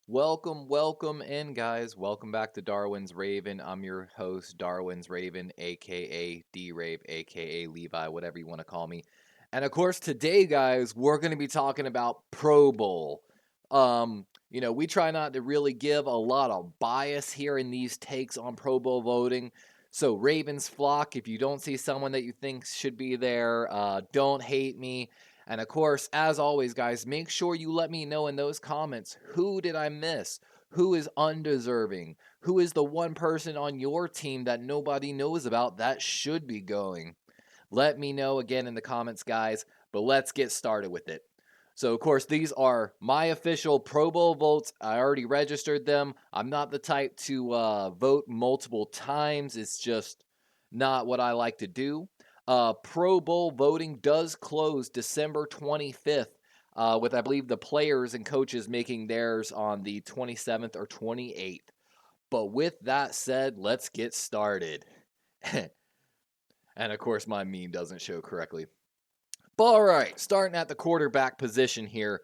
Welcome in, guys. Welcome back to Darwin's Raven. I'm your host, Darwin's Raven, aka D Rave, aka Levi, whatever you want to call me. And of course, today, guys, we're going to be talking about Pro Bowl. We try not to really give a lot of bias here in these takes on Pro Bowl voting. So, Ravens flock, if you don't see someone that you think should be there, don't hate me. And of course, as always, guys, make sure you let me know in those comments who did I miss? Who is undeserving? Who is the one person on your team that nobody knows about that should be going? Let me know again in the comments, guys, but let's get started with it. So, of course, these are my official Pro Bowl votes. I already registered them. I'm not the type to vote multiple times, it's just not what I like to do. Pro Bowl voting does close December 25th, with I believe the players and coaches making theirs on the 27th or 28th. But with that said, let's get started. And of course, my meme doesn't show correctly. But all right, starting at the quarterback position here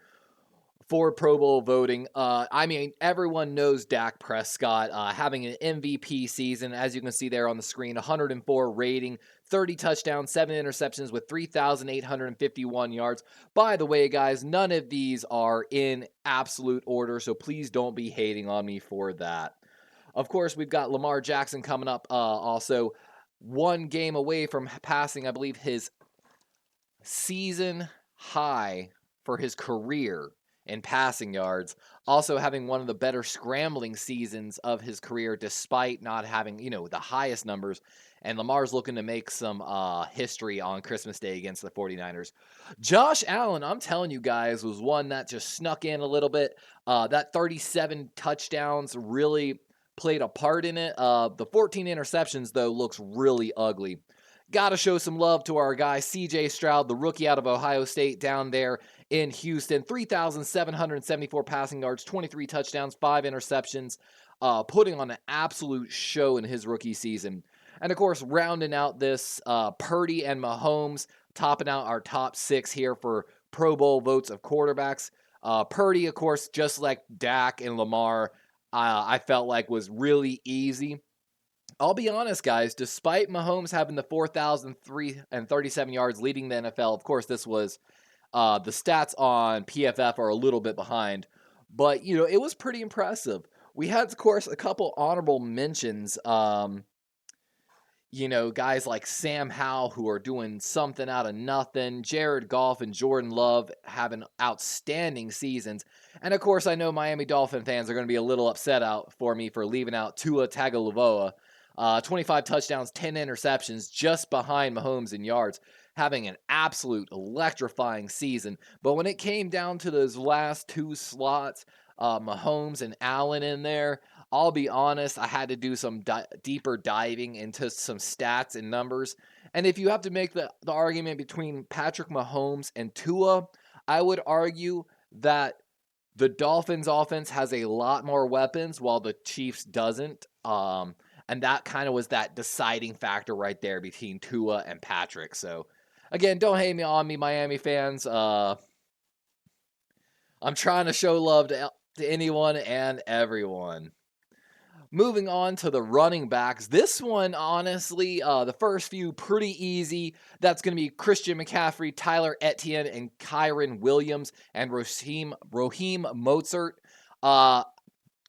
for Pro Bowl voting. Everyone knows Dak Prescott having an MVP season. As you can see there on the screen, 104 rating, 30 touchdowns, 7 interceptions with 3,851 yards. By the way, guys, none of these are in absolute order, so please don't be hating on me for that. Of course, we've got Lamar Jackson coming up also. One game away from passing, I believe, his season high for his career in passing yards, also having one of the better scrambling seasons of his career despite not having, the highest numbers. And Lamar's looking to make some history on Christmas Day against the 49ers. Josh Allen, I'm telling you guys, was one that just snuck in a little bit. That 37 touchdowns really played a part in it. The 14 interceptions, though, looks really ugly. Got to show some love to our guy, CJ Stroud, the rookie out of Ohio State down there in Houston. 3,774 passing yards, 23 touchdowns, 5 interceptions, putting on an absolute show in his rookie season. And of course, rounding out this, Purdy and Mahomes, topping out our top 6 here for Pro Bowl votes of quarterbacks. Purdy, of course, just like Dak and Lamar, I felt like was really easy. I'll be honest, guys, despite Mahomes having the 4,037 yards leading the NFL, of course, this was the stats on PFF are a little bit behind, but, it was pretty impressive. We had, of course, a couple honorable mentions. Guys like Sam Howell who are doing something out of nothing. Jared Goff and Jordan Love having outstanding seasons. And, of course, I know Miami Dolphin fans are going to be a little upset out for me for leaving out Tua Tagovailoa. 25 touchdowns, 10 interceptions, just behind Mahomes in yards, having an absolute electrifying season. But when it came down to those last 2 slots, Mahomes and Allen in there, I'll be honest, I had to do some deeper diving into some stats and numbers. And if you have to make the argument between Patrick Mahomes and Tua, I would argue that the Dolphins offense has a lot more weapons while the Chiefs doesn't. And that kind of was that deciding factor right there between Tua and Patrick. So, again, don't hate me on me, Miami fans. I'm trying to show love to anyone and everyone. Moving on to the running backs. This one, honestly, the first few pretty easy. That's going to be Christian McCaffrey, Tyler Etienne, and Kyron Williams, and Raheem Mozart.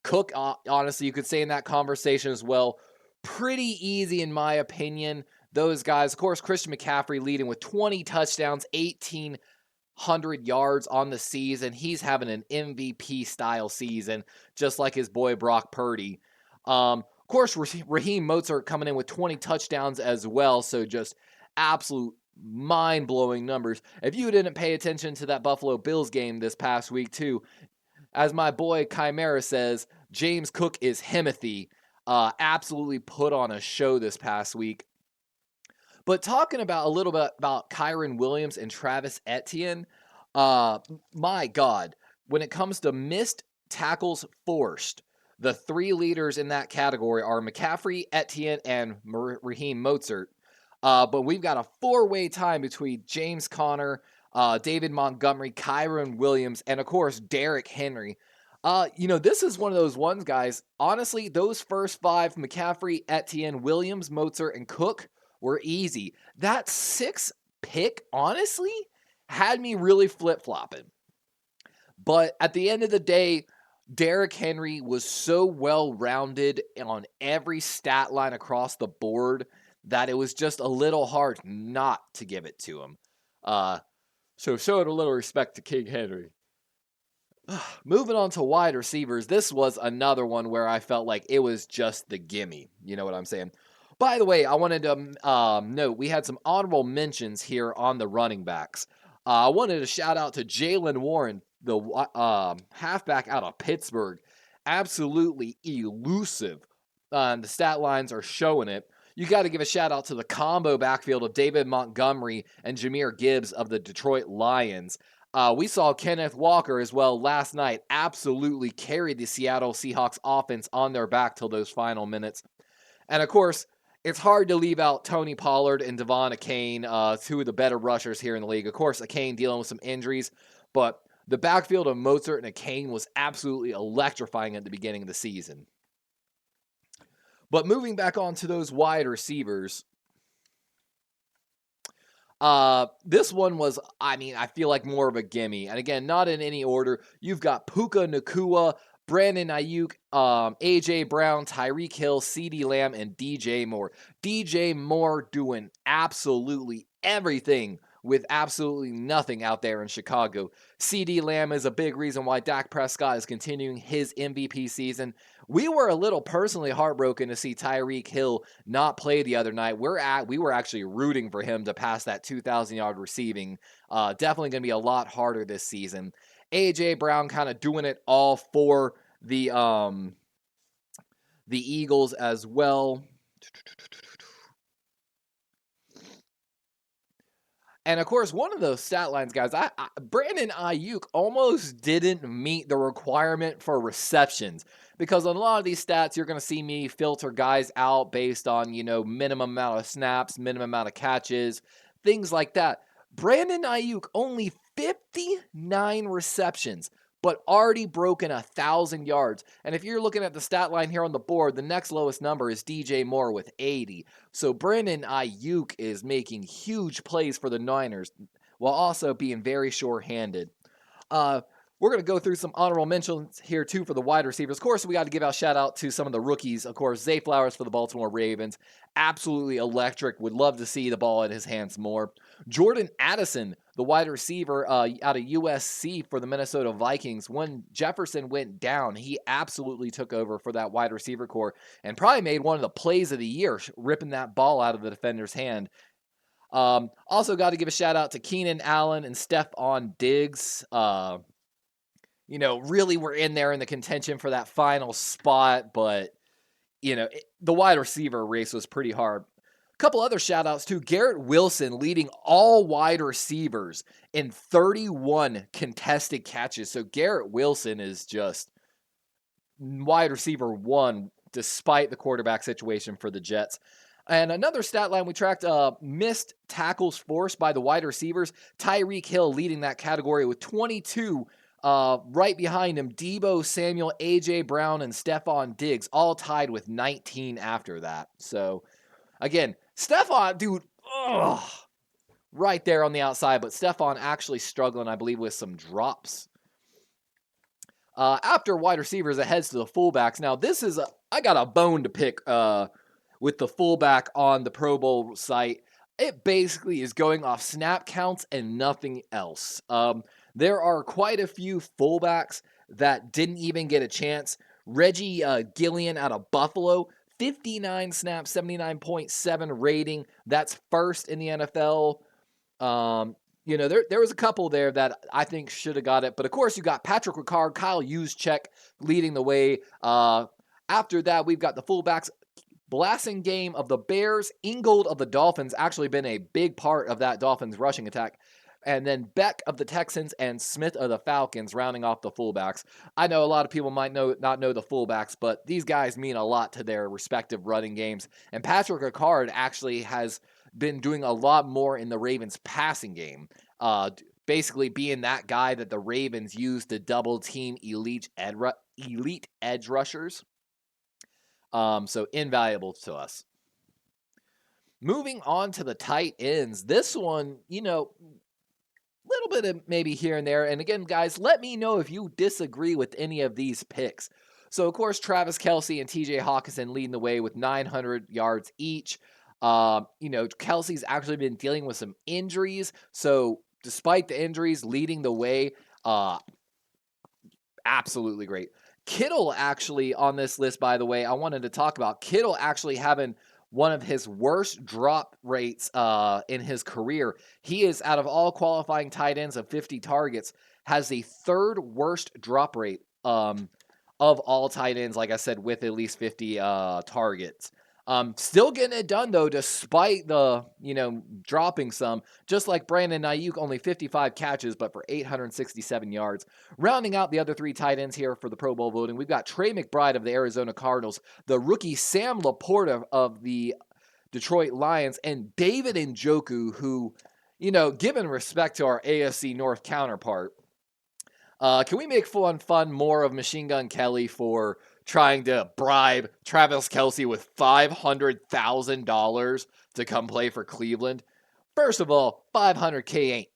Cook, honestly, you could say in that conversation as well. Pretty easy, in my opinion. Those guys, of course, Christian McCaffrey leading with 20 touchdowns, 1,800 yards on the season. He's having an MVP style season, just like his boy Brock Purdy. Of course, Raheem Mozart coming in with 20 touchdowns as well, so just absolute mind-blowing numbers. If you didn't pay attention to that Buffalo Bills game this past week, too, as my boy Chimera says, James Cook is Himothy. Absolutely put on a show this past week. But talking about a little bit about Kyron Williams and Travis Etienne, my God, when it comes to missed tackles forced, the 3 leaders in that category are McCaffrey, Etienne, and Raheem Mozart. But we've got a 4-way tie between James Conner, David Montgomery, Kyron Williams, and of course, Derrick Henry. This is one of those ones, guys. Honestly, those first 5, McCaffrey, Etienne, Williams, Mozart, and Cook, were easy. That 6th pick, honestly, had me really flip-flopping. But at the end of the day, Derrick Henry was so well-rounded on every stat line across the board that it was just a little hard not to give it to him. So showing a little respect to King Henry. Moving on to wide receivers, this was another one where I felt like it was just the gimme. You know what I'm saying? By the way, I wanted to note we had some honorable mentions here on the running backs. I wanted to shout out to Jalen Warren, the halfback out of Pittsburgh. Absolutely elusive. The stat lines are showing it. You got to give a shout out to the combo backfield of David Montgomery and Jahmyr Gibbs of the Detroit Lions. We saw Kenneth Walker as well last night absolutely carry the Seattle Seahawks offense on their back till those final minutes. And of course, it's hard to leave out Tony Pollard and Devon Achane, 2 of the better rushers here in the league. Of course, Achane dealing with some injuries, but the backfield of Mozart and Achane was absolutely electrifying at the beginning of the season. But moving back on to those wide receivers, this one was, I feel like more of a gimme. And again, not in any order. You've got Puka Nacua, Brandon Ayuk, A.J. Brown, Tyreek Hill, CeeDee Lamb, and DJ Moore. DJ Moore doing absolutely everything with absolutely nothing out there in Chicago. CeeDee Lamb is a big reason why Dak Prescott is continuing his MVP season. We were a little personally heartbroken to see Tyreek Hill not play the other night. We were actually rooting for him to pass that 2,000-yard receiving. Definitely going to be a lot harder this season. A.J. Brown kind of doing it all for the Eagles as well. And of course, one of those stat lines, guys, Brandon Ayuk almost didn't meet the requirement for receptions, because on a lot of these stats, you're going to see me filter guys out based on, minimum amount of snaps, minimum amount of catches, things like that. Brandon Ayuk only 59 receptions, but already broken 1,000 yards. And if you're looking at the stat line here on the board, the next lowest number is DJ Moore with 80. So Brandon Ayuk is making huge plays for the Niners while also being very sure-handed. We're going to go through some honorable mentions here, too, for the wide receivers. Of course, we got to give a shout-out to some of the rookies. Of course, Zay Flowers for the Baltimore Ravens. Absolutely electric. Would love to see the ball in his hands more. Jordan Addison, the wide receiver out of USC for the Minnesota Vikings. When Jefferson went down, he absolutely took over for that wide receiver core and probably made one of the plays of the year, ripping that ball out of the defender's hand. Also got to give a shout-out to Keenan Allen and Stephon Diggs. Really were in there in the contention for that final spot, but, the wide receiver race was pretty hard. A couple other shout-outs, too. Garrett Wilson leading all wide receivers in 31 contested catches. So Garrett Wilson is just wide receiver 1, despite the quarterback situation for the Jets. And another stat line we tracked, missed tackles forced by the wide receivers. Tyreek Hill leading that category with 22. Right behind him, Deebo Samuel, A.J. Brown, and Stephon Diggs, all tied with 19 after that. So, again, Stephon, dude, right there on the outside, but Stephon actually struggling, I believe, with some drops. After wide receivers, it heads to the fullbacks. Now, I got a bone to pick with the fullback on the Pro Bowl site. It basically is going off snap counts and nothing else. There are quite a few fullbacks that didn't even get a chance. Reggie Gillian out of Buffalo, 59 snaps, 79.7 rating. That's first in the NFL. There was a couple there that I think should have got it. But, of course, you got Patrick Ricard, Kyle Juszczyk leading the way. After that, we've got the fullbacks. Blasingame of the Bears, Ingold of the Dolphins, actually been a big part of that Dolphins rushing attack. And then Beck of the Texans and Smith of the Falcons rounding off the fullbacks. I know a lot of people might not know the fullbacks, but these guys mean a lot to their respective running games. And Patrick Ricard actually has been doing a lot more in the Ravens passing game. basically being that guy that the Ravens use to double team elite edge rushers. So invaluable to us. Moving on to the tight ends. This one, little bit of maybe here and there. And again, guys, let me know if you disagree with any of these picks. So, of course, Travis Kelce and TJ Hawkinson leading the way with 900 yards each. Kelsey's actually been dealing with some injuries. So, despite the injuries, leading the way, absolutely great. Kittle actually on this list, by the way, I wanted to talk about Kittle actually having one of his worst drop rates in his career. He is, out of all qualifying tight ends of 50 targets, has the third worst drop rate of all tight ends, like I said, with at least 50 targets. Still getting it done, though, despite the, dropping some. Just like Brandon Ayuk, only 55 catches, but for 867 yards. Rounding out the other three tight ends here for the Pro Bowl voting, we've got Trey McBride of the Arizona Cardinals, the rookie Sam Laporta of the Detroit Lions, and David Njoku, who, given respect to our AFC North counterpart, can we make fun more of Machine Gun Kelly for trying to bribe Travis Kelce with $500,000 to come play for Cleveland? First of all, $500K ain't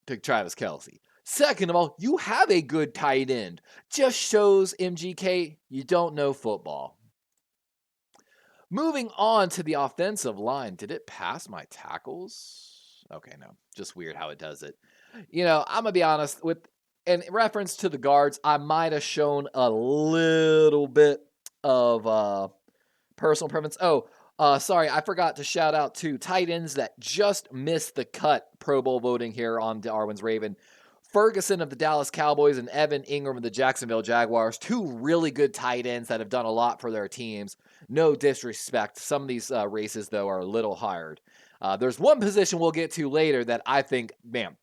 to Travis Kelce. Second of all, you have a good tight end. Just shows, MGK, you don't know football. Moving on to the offensive line. Did it pass my tackles? Okay, no. Just weird how it does it. I'm going to be honest, in reference to the guards, I might have shown a little bit of personal preference. Sorry, I forgot to shout out to tight ends that just missed the cut Pro Bowl voting here on Darwin's Raven. Ferguson of the Dallas Cowboys and Evan Ingram of the Jacksonville Jaguars, two really good tight ends that have done a lot for their teams. No disrespect. Some of these races, though, are a little hard. There's one position we'll get to later that I think, man,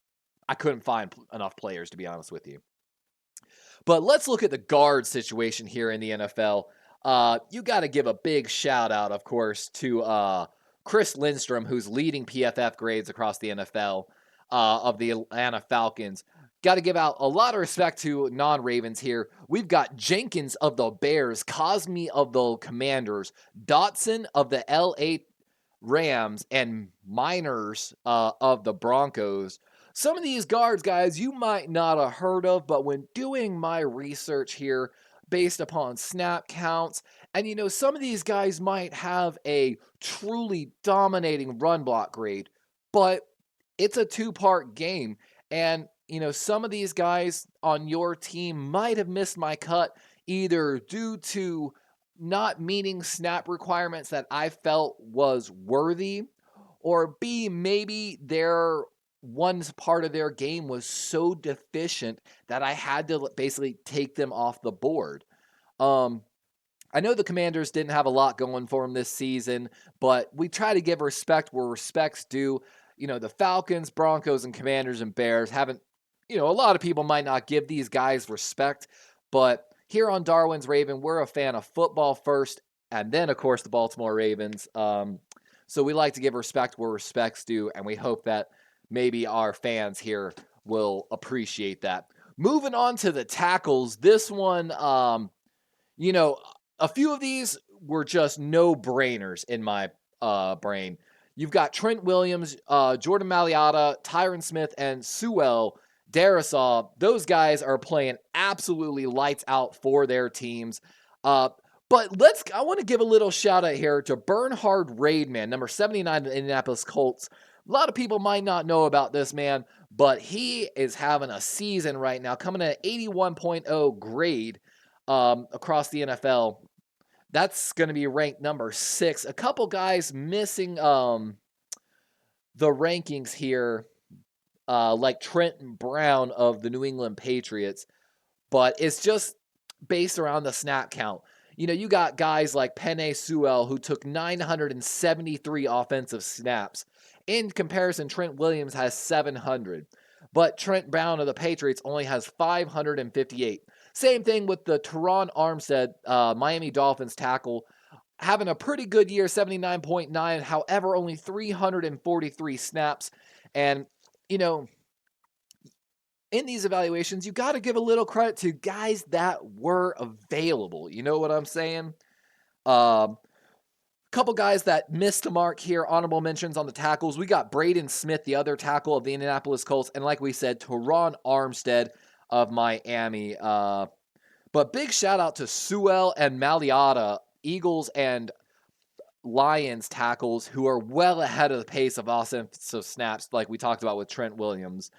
I couldn't find enough players, to be honest with you. But let's look at the guard situation here in the NFL. You got to give a big shout out, of course, to Chris Lindstrom, who's leading PFF grades across the NFL of the Atlanta Falcons. Got to give out a lot of respect to non-Ravens here. We've got Jenkins of the Bears, Cosme of the Commanders, Dotson of the LA Rams, and Miners of the Broncos. Some of these guards, guys, you might not have heard of, but when doing my research here, based upon snap counts, and some of these guys might have a truly dominating run block grade, but it's a two-part game, and some of these guys on your team might have missed my cut either due to not meeting snap requirements that I felt was worthy, or B, maybe their one part of their game was so deficient that I had to basically take them off the board. I know the Commanders didn't have a lot going for them this season, but we try to give respect where respect's due. The Falcons, Broncos, and Commanders and Bears haven't, a lot of people might not give these guys respect, but here on Darwin's Raven, we're a fan of football first, and then, of course, the Baltimore Ravens. So we like to give respect where respect's due, and we hope that maybe our fans here will appreciate that. Moving on to the tackles, this one, a few of these were just no-brainers in my brain. You've got Trent Williams, Jordan Mailata, Tyron Smith, and Sewell Darisaw. Those guys are playing absolutely lights out for their teams. But I want to give a little shout out here to Bernhard Raidman, number 79 of the Indianapolis Colts. A lot of people might not know about this man, but he is having a season right now, coming in at 81.0 grade across the NFL. That's going to be ranked number 6. A couple guys missing the rankings here, like Trenton Brown of the New England Patriots, but it's just based around the snap count. You got guys like Penei Sewell, who took 973 offensive snaps. In comparison, Trent Williams has 700. But Trent Brown of the Patriots only has 558. Same thing with the Teron Armstead, Miami Dolphins tackle, having a pretty good year, 79.9. However, only 343 snaps. And, in these evaluations, you got to give a little credit to guys that were available. You know what I'm saying? Couple guys that missed the mark here. Honorable mentions on the tackles. We got Braden Smith, the other tackle of the Indianapolis Colts. And like we said, Teron Armstead of Miami. But big shout out to Sewell and Maliata, Eagles and Lions tackles, who are well ahead of the pace of offensive snaps, like we talked about with Trent Williams.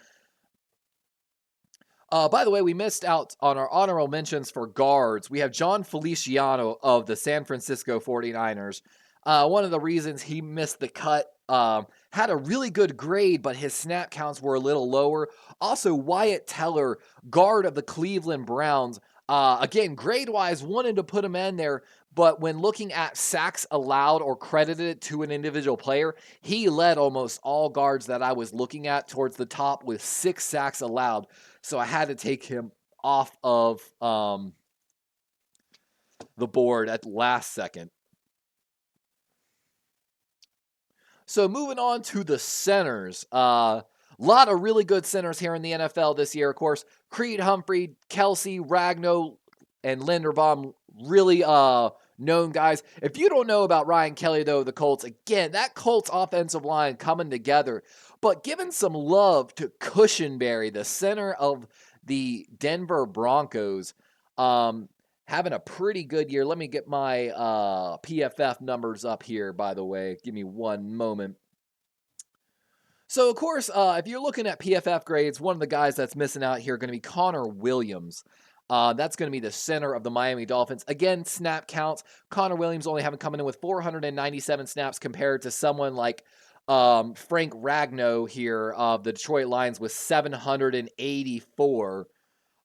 By the way, we missed out on our honorable mentions for guards. We have John Feliciano of the San Francisco 49ers. One of the reasons he missed the cut, had a really good grade, but his snap counts were a little lower. Also, Wyatt Teller, guard of the Cleveland Browns. Again, grade-wise, wanted to put him in there, but when looking at sacks allowed or credited to an individual player, he led almost all guards that I was looking at towards the top with 6 sacks allowed. So I had to take him off of the board at the last second. So moving on to the centers. A lot of really good centers here in the NFL this year. Of course, Creed Humphrey, Kelsey, Ragnow, and Linderbaum, really known guys. If you don't know about Ryan Kelly, though, the Colts, again, that Colts offensive line coming together. But giving some love to Cushenberry, the center of the Denver Broncos, having a pretty good year. Let me get my PFF numbers up here, by the way. Give me one moment. So, of course, if you're looking at PFF grades, one of the guys that's missing out here are going to be Connor Williams. That's going to be the center of the Miami Dolphins. Again, snap counts. Connor Williams only having coming in with 497 snaps compared to someone like Frank Ragnow here of the Detroit Lions with 784.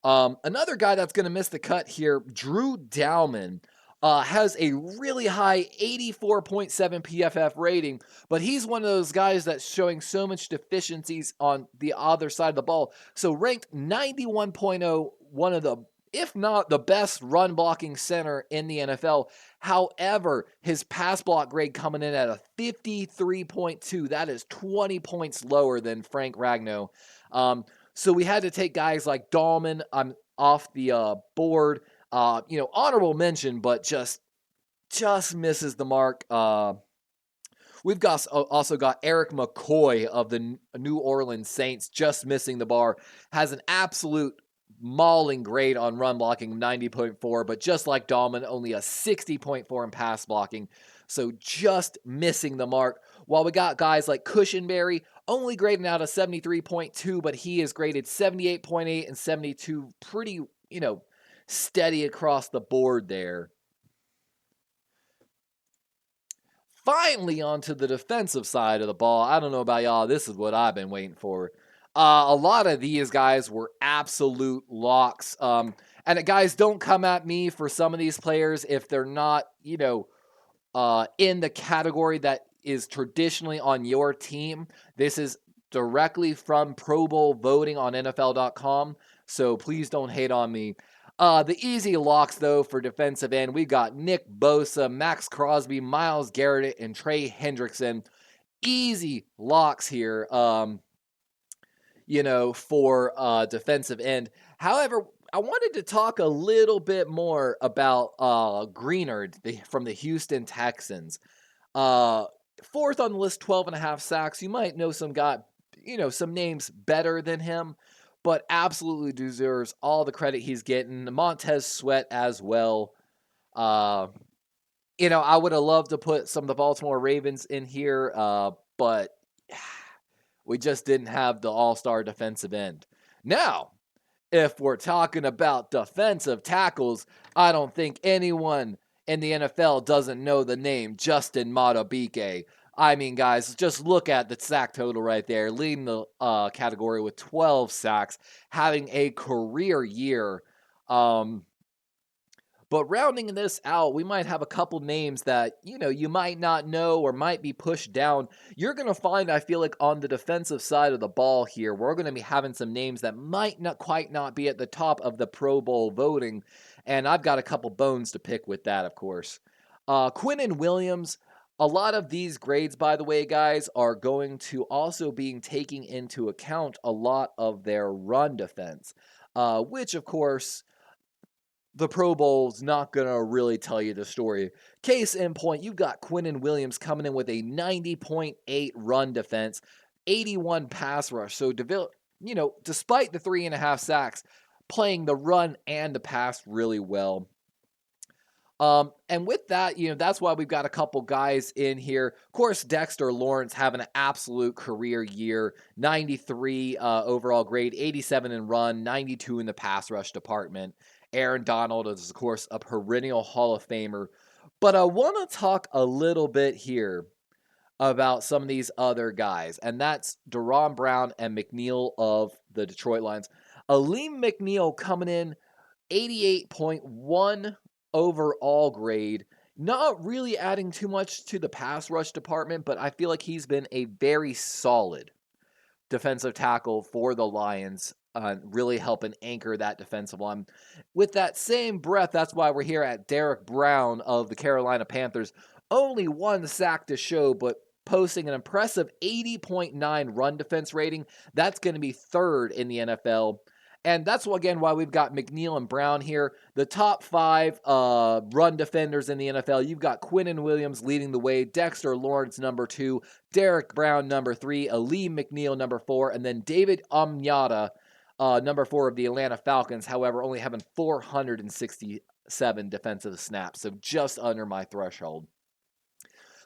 Another guy that's going to miss the cut here, Drew Dowman, has a really high 84.7 PFF rating, but he's one of those guys that's showing so much deficiencies on the other side of the ball. So ranked 91.0, one of the, if not the best run blocking center in the NFL. However, his pass block grade coming in at a 53.2. That is 20 points lower than Frank Ragnow. So we had to take guys like Dahlman off the board. Honorable mention, but just misses the mark. We've also got Eric McCoy of the New Orleans Saints, just missing the bar. Has an absolute mauling grade on run blocking, 90.4, but just like Dahlman, only a 60.4 in pass blocking. So just missing the mark. While we got guys like Cushenberry, only grading out a 73.2, but he is graded 78.8 and 72. Pretty, steady across the board there. Finally, onto the defensive side of the ball. I don't know about y'all. This is what I've been waiting for. A lot of these guys were absolute locks. And guys, don't come at me for some of these players if they're not, in the category that is traditionally on your team. This is directly from Pro Bowl voting on NFL.com, so please don't hate on me. The easy locks, though, for defensive end, we got Nick Bosa, Max Crosby, Myles Garrett, and Trey Hendrickson. Easy locks here, for defensive end. However, I wanted to talk a little bit more about Greenard from the Houston Texans. Fourth on the list, 12.5 sacks. You might know some names better than him, but absolutely deserves all the credit he's getting. Montez Sweat as well. I would have loved to put some of the Baltimore Ravens in here, but we just didn't have the all-star defensive end. Now, if we're talking about defensive tackles, I don't think anyone in the NFL doesn't know the name Justin Madubuike. I mean, guys, just look at the sack total right there, leading the category with 12 sacks, having a career year. But rounding this out, we might have a couple names that, you might not know or might be pushed down. You're going to find, I feel like, on the defensive side of the ball here, we're going to be having some names that might not quite not be at the top of the Pro Bowl voting. And I've got a couple bones to pick with that, of course. Quinnen Williams, A lot of these grades, by the way, guys, are going to also be taking into account a lot of their run defense, which, of course, the Pro Bowl's not going to really tell you the story. Case in point, you've got Quinnen Williams coming in with a 90.8 run defense, 81 pass rush. So, despite the 3.5 sacks, playing the run and the pass really well. And with that, that's why we've got a couple guys in here. Of course, Dexter Lawrence having an absolute career year, 93 overall grade, 87 in run, 92 in the pass rush department. Aaron Donald is, of course, a perennial Hall of Famer. But I want to talk a little bit here about some of these other guys, and that's Deron Brown and McNeil of the Detroit Lions. Aleem McNeil coming in 88.1 overall grade. Not really adding too much to the pass rush department, but I feel like he's been a very solid defensive tackle for the Lions, really helping anchor that defensive line. With that same breath, that's why we're here at Derek Brown of the Carolina Panthers. Only 1 sack to show, but posting an impressive 80.9 run defense rating. That's going to be 3rd in the NFL. And that's, again, why we've got McNeil and Brown here. The top 5 run defenders in the NFL. You've got Quinnen Williams leading the way, Dexter Lawrence number 2, Derek Brown number 3, Aleem McNeil number 4, and then David Onyemata, number 4 of the Atlanta Falcons, however, only having 467 defensive snaps, so just under my threshold.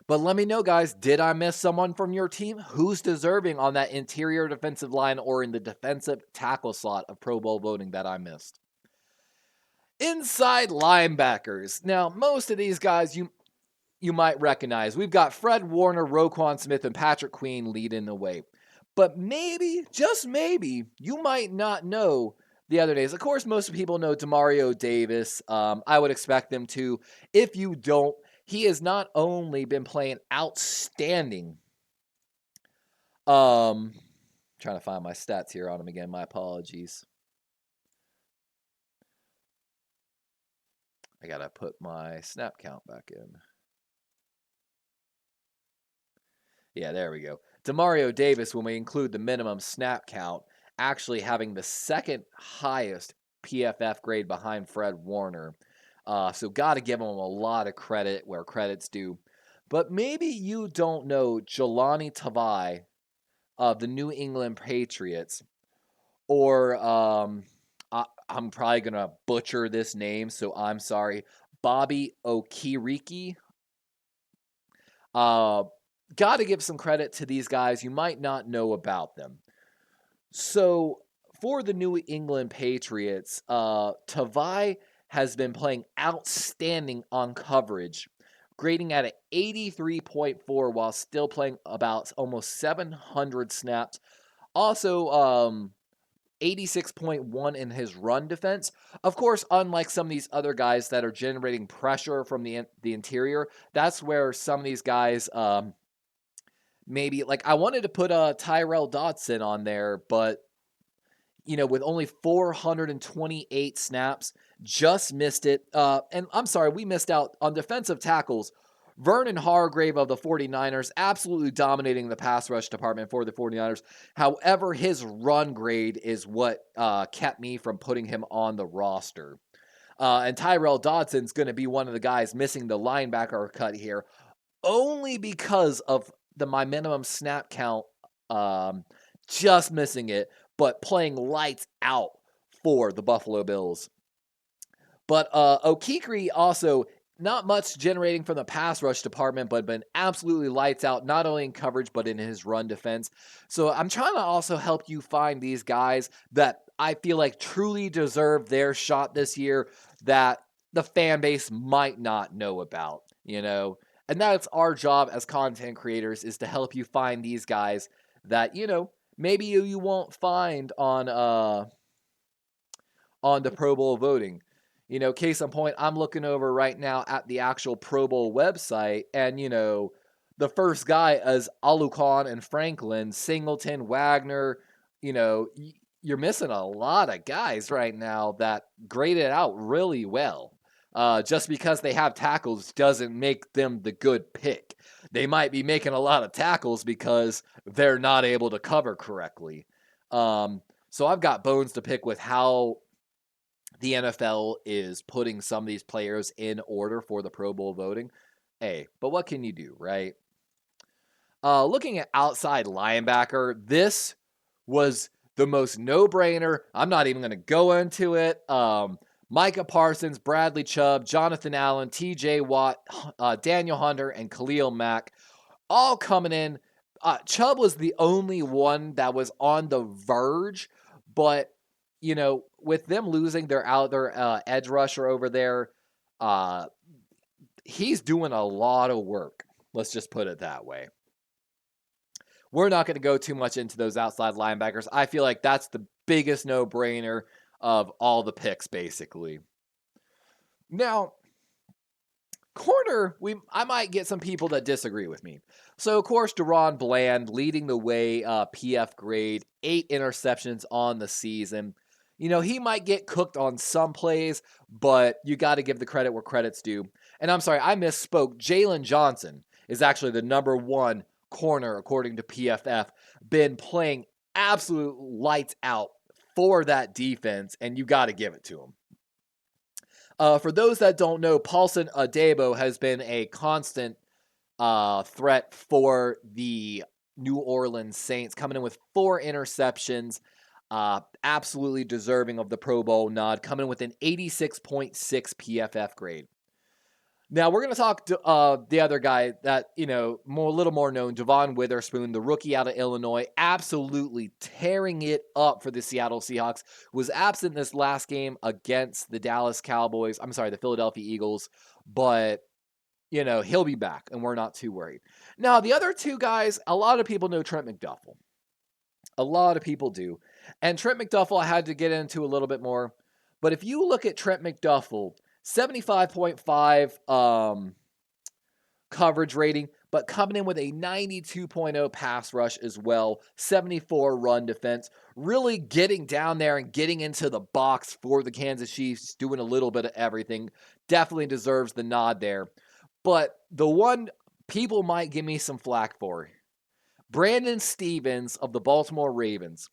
But let me know, guys, did I miss someone from your team? Who's deserving on that interior defensive line or in the defensive tackle slot of Pro Bowl voting that I missed? Inside linebackers. Now, most of these guys you might recognize. We've got Fred Warner, Roquan Smith, and Patrick Queen leading the way. But maybe, just maybe, you might not know the other names. Of course, most people know Demario Davis. I would expect them to. If you don't, he has not only been playing outstanding. Trying to find my stats here on him again. My apologies. I gotta put my snap count back in. Yeah, there we go. Demario Davis, when we include the minimum snap count, actually having the 2nd highest PFF grade behind Fred Warner. So got to give him a lot of credit where credit's due. But maybe you don't know Jelani Tavai of the New England Patriots, or I'm probably going to butcher this name, so I'm sorry, Bobby Okereke. Got to give some credit to these guys. You might not know about them. So for the New England Patriots, Tavai has been playing outstanding on coverage, grading at an 83.4 while still playing about almost 700 snaps. Also, 86.1 in his run defense. Of course, unlike some of these other guys that are generating pressure from the interior, that's where some of these guys maybe, like, I wanted to put Tyrell Dodson on there, but with only 428 snaps, just missed it. And I'm sorry, we missed out on defensive tackles. Vernon Hargrave of the 49ers, absolutely dominating the pass rush department for the 49ers. However, his run grade is what kept me from putting him on the roster. And Tyrell Dodson's going to be one of the guys missing the linebacker cut here, only because of my minimum snap count, just missing it, but playing lights out for the Buffalo Bills. But Okereke also, not much generating from the pass rush department, but been absolutely lights out, not only in coverage, but in his run defense. So I'm trying to also help you find these guys that I feel like truly deserve their shot this year that the fan base might not know about, And that's our job as content creators, is to help you find these guys that, maybe you won't find on the Pro Bowl voting. Case in point, I'm looking over right now at the actual Pro Bowl website, and, the first guy is Alucon and Franklin, Singleton, Wagner. You're missing a lot of guys right now that graded out really well. Just because they have tackles doesn't make them the good pick. They might be making a lot of tackles because they're not able to cover correctly. So I've got bones to pick with how the NFL is putting some of these players in order for the Pro Bowl voting. Hey, but what can you do, right? Looking at outside linebacker, this was the most no-brainer. I'm not even going to go into it. Micah Parsons, Bradley Chubb, Jonathan Allen, TJ Watt, Daniel Hunter, and Khalil Mack all coming in. Chubb was the only one that was on the verge, but with them losing their edge rusher over there, he's doing a lot of work. Let's just put it that way. We're not going to go too much into those outside linebackers. I feel like that's the biggest no-brainer of all the picks, basically. Now, corner, I might get some people that disagree with me. So, of course, Deron Bland leading the way, PF grade, 8 interceptions on the season. He might get cooked on some plays, but you got to give the credit where credit's due. And I'm sorry, I misspoke. Jalen Johnson is actually the number 1 corner, according to PFF, been playing absolute lights out for that defense, and you got to give it to him. For those that don't know, Paulson Adebo has been a constant threat for the New Orleans Saints, coming in with 4 interceptions, absolutely deserving of the Pro Bowl nod, coming in with an 86.6 PFF grade. Now, we're going to talk to the other guy that, a little more known, Devon Witherspoon, the rookie out of Illinois, absolutely tearing it up for the Seattle Seahawks, was absent this last game against the the Philadelphia Eagles, but, he'll be back, and we're not too worried. Now, the other 2 guys, a lot of people know Trent McDuffie. A lot of people do. And Trent McDuffie I had to get into a little bit more, but if you look at Trent McDuffie, 75.5 coverage rating, but coming in with a 92.0 pass rush as well, 74 run defense, really getting down there and getting into the box for the Kansas Chiefs, doing a little bit of everything. Definitely deserves the nod there. But the one people might give me some flack for, Brandon Stephens of the Baltimore Ravens.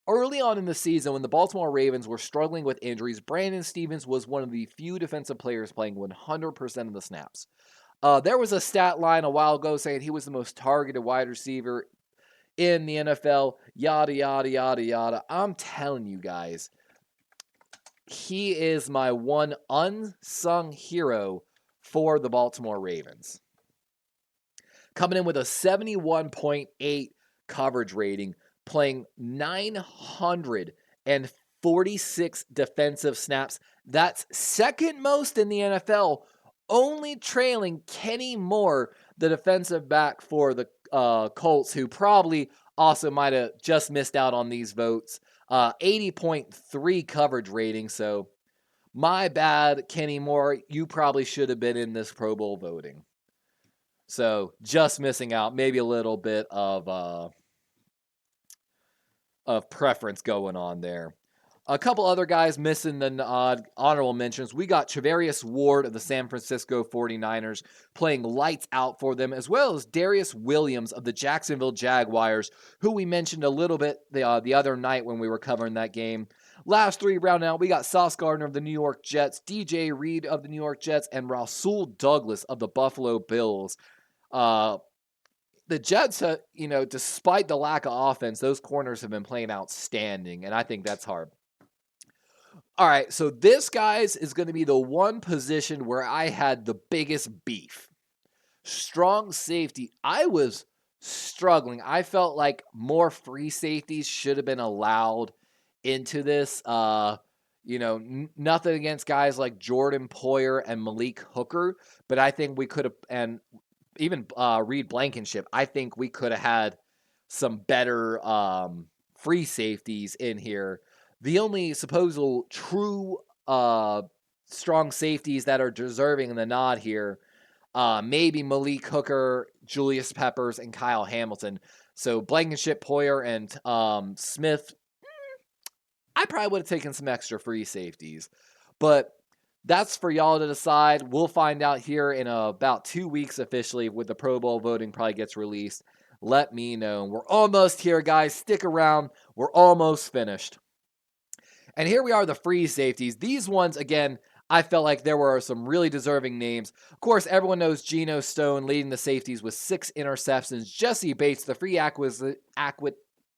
Early on in the season, when the Baltimore Ravens were struggling with injuries, Brandon Stephens was one of the few defensive players playing 100% of the snaps. There was a stat line a while ago saying he was the most targeted wide receiver in the NFL, yada, yada, yada, yada. I'm telling you guys, he is my one unsung hero for the Baltimore Ravens. Coming in with a 71.8 coverage rating, playing 946 defensive snaps. That's second most in the NFL, only trailing Kenny Moore, the defensive back for the Colts, who probably also might have just missed out on these votes. 80.3 coverage rating, so my bad, Kenny Moore. You probably should have been in this Pro Bowl voting. So just missing out, maybe a little bit of preference going on there. A couple other guys missing the honorable mentions. We got Charvarius Ward of the San Francisco 49ers playing lights out for them, as well as Darius Williams of the Jacksonville Jaguars, who we mentioned a little bit the other night when we were covering that game. Last 3 round out, we got Sauce Gardner of the New York Jets, DJ Reed of the New York Jets, and Rasul Douglas of the Buffalo Bills. The Jets, despite the lack of offense, those corners have been playing outstanding, and I think that's hard. All right, so this, guys, is going to be the one position where I had the biggest beef. Strong safety. I was struggling. I felt like more free safeties should have been allowed into this. Nothing against guys like Jordan Poyer and Malik Hooker, but I think we could have, and even Reed Blankenship, I think we could have had some better free safeties in here. The only supposed true strong safeties that are deserving the nod here, maybe Malik Hooker, Julius Peppers, and Kyle Hamilton. So Blankenship, Poyer, and Smith, I probably would have taken some extra free safeties. But That's for y'all to decide. We'll find out here in about 2 weeks officially with the Pro Bowl voting probably gets released. Let me know. We're almost here, guys. Stick around. We're almost finished. And here we are, the free safeties. These ones, again, I felt like there were some really deserving names. Of course, everyone knows Geno Stone leading the safeties with 6 interceptions. Jesse Bates, the free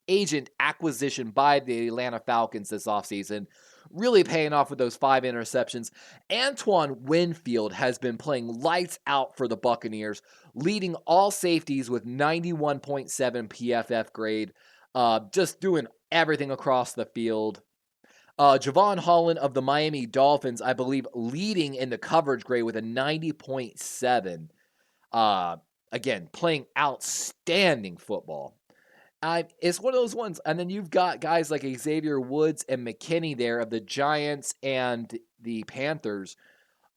agent acquisition by the Atlanta Falcons this offseason, really paying off with those 5 interceptions. Antoine Winfield has been playing lights out for the Buccaneers, leading all safeties with 91.7 PFF grade, just doing everything across the field. Javon Holland of the Miami Dolphins, I believe, leading in the coverage grade with a 90.7. Again, playing outstanding football. It's one of those ones. And then you've got guys like Xavier Woods and McKinney there of the Giants and the Panthers.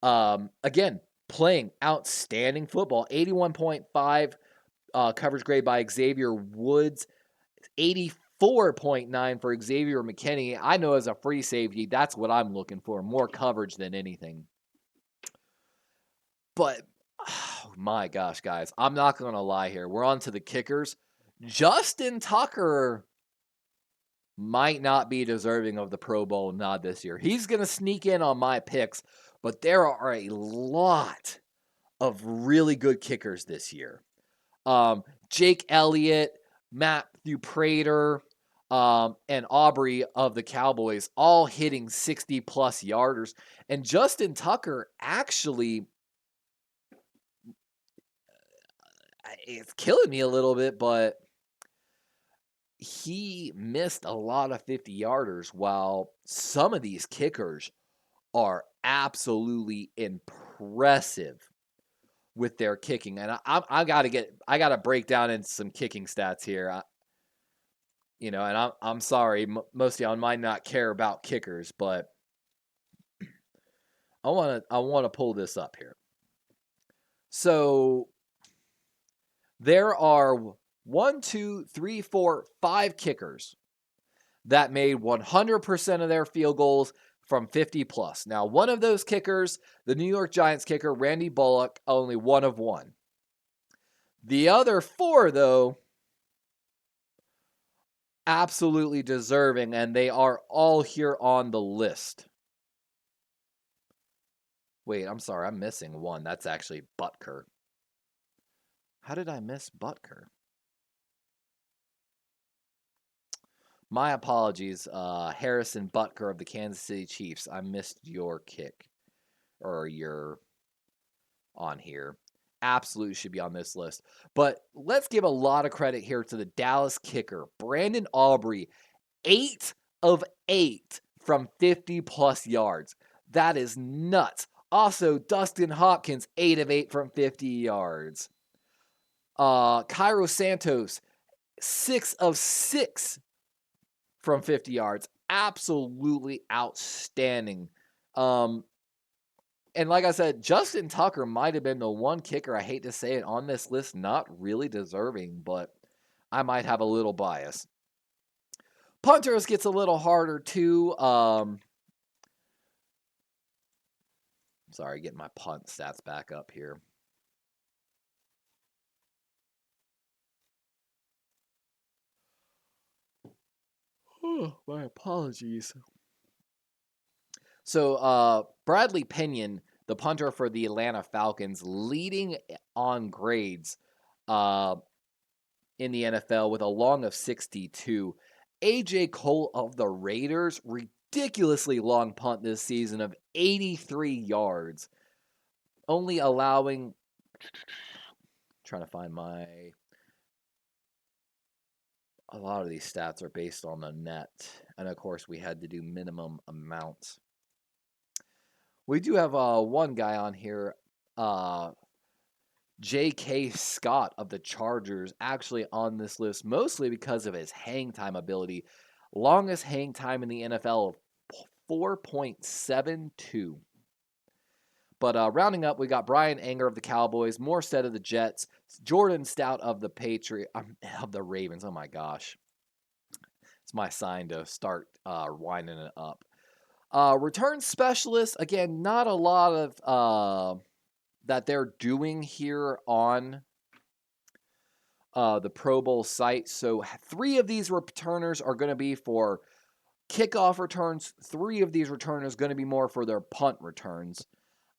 Again, playing outstanding football. 81.5 coverage grade by Xavier Woods. 84.9 for Xavier McKinney. I know as a free safety, that's what I'm looking for. More coverage than anything. But, oh my gosh, guys, I'm not going to lie here. We're on to the kickers. Justin Tucker might not be deserving of the Pro Bowl nod this year. He's going to sneak in on my picks, but there are a lot of really good kickers this year. Jake Elliott, Matthew Prater, and Aubrey of the Cowboys all hitting 60-plus yarders. And Justin Tucker actually, it's killing me a little bit, but he missed a lot of 50-yarders while some of these kickers are absolutely impressive with their kicking. And I got to break down into some kicking stats here. And I'm sorry, most of y'all might not care about kickers, but I want to pull this up here. So there are 1, 2, 3, 4, 5 kickers that made 100% of their field goals from 50 plus. Now, one of those kickers, the New York Giants kicker, Randy Bullock, only 1 of 1. The other 4, though, absolutely deserving, and they are all here on the list. Wait, I'm sorry, I'm missing one. That's actually Butker. How did I miss Butker? My apologies, Harrison Butker of the Kansas City Chiefs. I missed your kick, or your on here. Absolutely should be on this list. But let's give a lot of credit here to the Dallas kicker, Brandon Aubrey, 8 of 8 from 50-plus yards. That is nuts. Also, Dustin Hopkins, 8 of 8 from 50 yards. Cairo Santos, 6 of 6 from 50 yards. Absolutely outstanding. And like I said, Justin Tucker might have been the one kicker, I hate to say it, on this list, not really deserving, but I might have a little bias. Punters gets a little harder too. Sorry, getting my punt stats back up here. Oh, my apologies. So, Bradley Pinion, the punter for the Atlanta Falcons, leading on grades in the NFL with a long of 62. AJ Cole of the Raiders, ridiculously long punt this season of 83 yards. Only allowing... trying to find my... A lot of these stats are based on the net. And, of course, we had to do minimum amounts. We do have one guy on here, J.K. Scott of the Chargers, actually on this list, mostly because of his hang time ability. Longest hang time in the NFL of 4.72. But rounding up, we got Brian Anger of the Cowboys, Morstead of the Jets, Jordan Stout of the of the Ravens. Oh my gosh. It's my sign to start winding it up. Return specialists, again, not a lot of that they're doing here on the Pro Bowl site. So 3 of these returners are going to be for kickoff returns. 3 of these returners going to be more for their punt returns.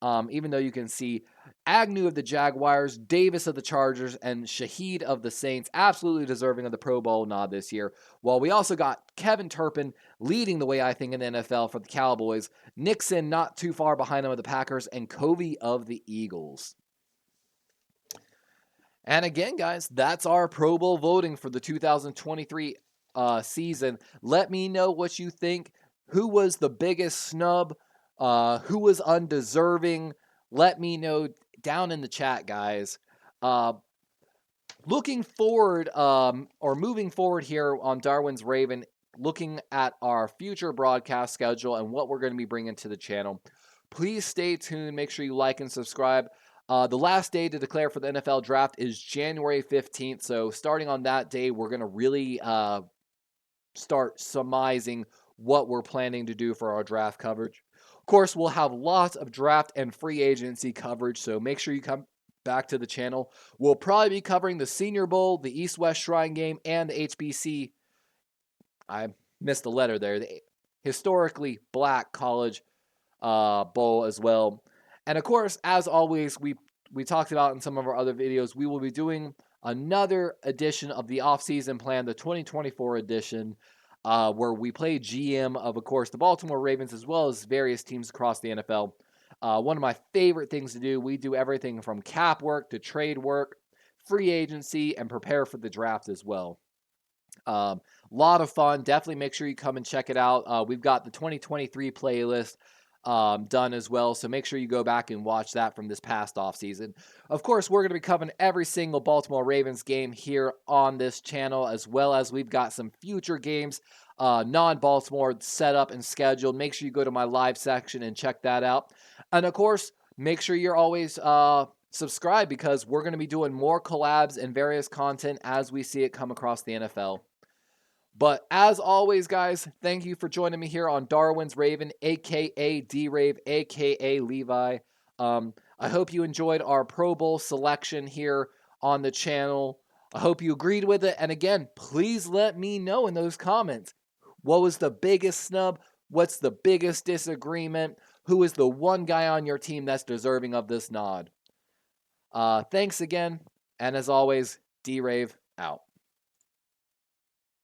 Even though you can see Agnew of the Jaguars, Davis of the Chargers, and Shaheed of the Saints absolutely deserving of the Pro Bowl nod this year. While we also got Kevin Turpin leading the way, I think, in the NFL for the Cowboys, Nixon not too far behind him of the Packers, and Covey of the Eagles. And again, guys, that's our Pro Bowl voting for the 2023 season. Let me know what you think. Who was the biggest snub? Who was undeserving? Let me know down in the chat, guys. Looking forward, or moving forward here on Darwin's Raven, looking at our future broadcast schedule and what we're going to be bringing to the channel. Please stay tuned. Make sure you like and subscribe. The last day to declare for the NFL draft is January 15th. So starting on that day, we're going to really start surmising what we're planning to do for our draft coverage. Of course, we'll have lots of draft and free agency coverage, so make sure you come back to the channel. We'll probably be covering the Senior Bowl, the East-West Shrine Game, and the HBC. I missed the letter there. The historically black college bowl as well. And of course, as always, we talked about in some of our other videos, we will be doing another edition of the off-season plan, the 2024 edition, where we play GM of course, the Baltimore Ravens as well as various teams across the NFL. One of my favorite things to do, we do everything from cap work to trade work, free agency, and prepare for the draft as well. Lot of fun. Definitely make sure you come and check it out. We've got the 2023 playlist done as well, so make sure you go back and watch that from this past offseason. Of course, we're going to be covering every single Baltimore Ravens game here on this channel, as well as we've got some future games, non-Baltimore, set up and scheduled. Make sure you go to my live section and check that out. And of course, make sure you're always subscribed, because we're going to be doing more collabs and various content as we see it come across the NFL. But as always, guys, thank you for joining me here on Darwin's Raven, a.k.a. D-Rave, a.k.a. Levi. I hope you enjoyed our Pro Bowl selection here on the channel. I hope you agreed with it. And again, please let me know in those comments. What was the biggest snub? What's the biggest disagreement? Who is the one guy on your team that's deserving of this nod? Thanks again. And as always, D-Rave out.